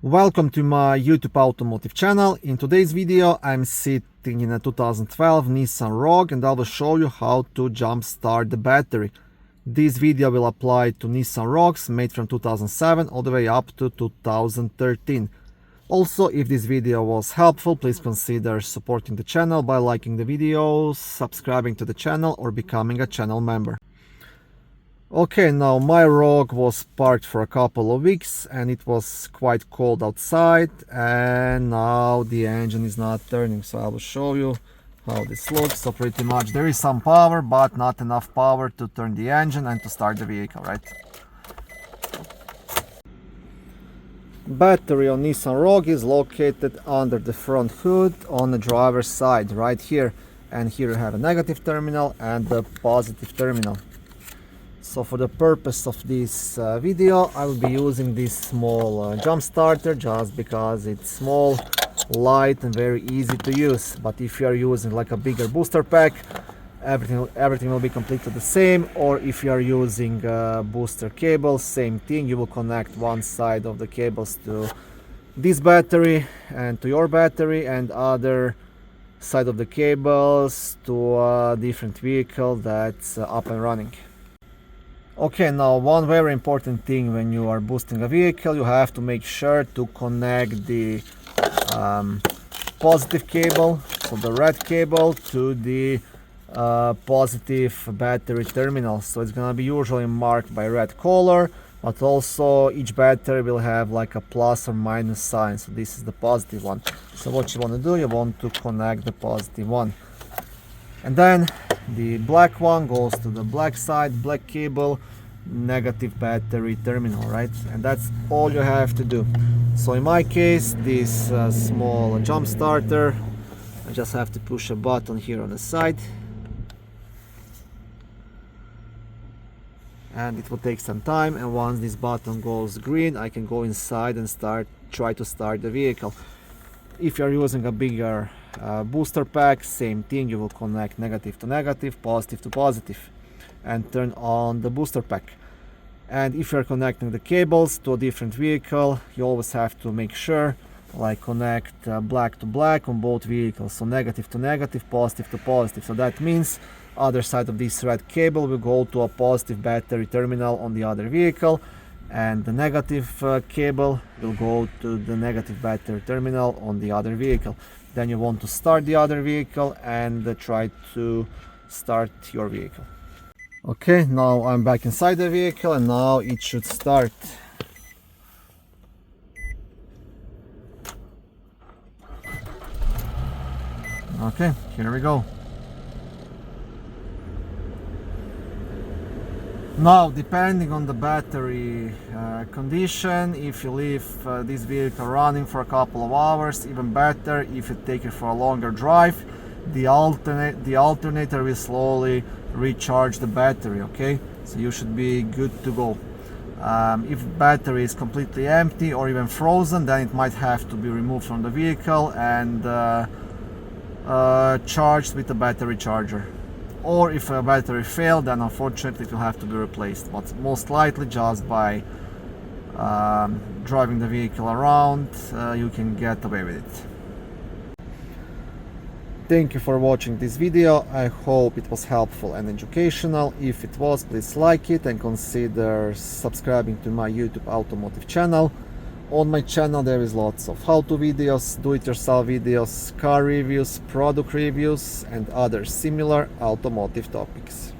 Welcome to my YouTube automotive channel. In today's video I'm sitting in a 2012 Nissan Rogue and I will show you how to jump start the battery. This video will apply to Nissan Rogues made from 2007 all the way up to 2013. Also, if this video was helpful, please consider supporting the channel by liking the video, subscribing to the channel or becoming a channel member. Okay, now my Rogue was parked for a couple of weeks and it was quite cold outside and now the engine is not turning, so I will show you how this looks. So pretty much there is some power but not enough power to turn the engine and to start the vehicle, right? Battery on Nissan Rogue is located under the front hood on the driver's side right here, and here you have a negative terminal and the positive terminal. So for the purpose of this video, I will be using this small jump starter just because it's small, light and very easy to use. But if you are using like a bigger booster pack, everything will be completely the same. Or if you are using booster cables, same thing. You will connect one side of the cables to this battery and to your battery, and other side of the cables to a different vehicle that's up and running. Okay, now one very important thing when you are boosting a vehicle, you have to make sure to connect the positive cable, so the red cable, to the positive battery terminal. So it's gonna be usually marked by red color, but also each battery will have like a plus or minus sign. So this is the positive one. So what you want to do, you want to connect the positive one. And then the black one goes to the black side, black cable, negative battery terminal, right? And that's all you have to do. So in my case, this small jump starter, I just have to push a button here on the side. And it will take some time, and once this button goes green, I can go inside and try to start the vehicle. If you're using a bigger booster pack, same thing, you will connect negative to negative, positive to positive and turn on the booster pack. And if you're connecting the cables to a different vehicle, you always have to make sure like connect black to black on both vehicles, so negative to negative, positive to positive. So that means other side of this red cable will go to a positive battery terminal on the other vehicle, and the negative cable will go to the negative battery terminal on the other vehicle. Then you want to start the other vehicle and try to start your vehicle. Okay, now I'm back inside the vehicle and now it should start. Okay, here we go. Now, depending on the battery condition, if you leave this vehicle running for a couple of hours, even better. If you take it for a longer drive, the alternator will slowly recharge the battery, okay? So you should be good to go. If battery is completely empty or even frozen, then it might have to be removed from the vehicle and charged with a battery charger. Or if a battery failed, then unfortunately it will have to be replaced, but most likely just by driving the vehicle around you can get away with it. Thank you for watching this video. I hope it was helpful and educational. If it was, please like it and consider subscribing to my YouTube automotive channel. On my channel there is lots of how-to videos, do-it-yourself videos, car reviews, product reviews and other similar automotive topics.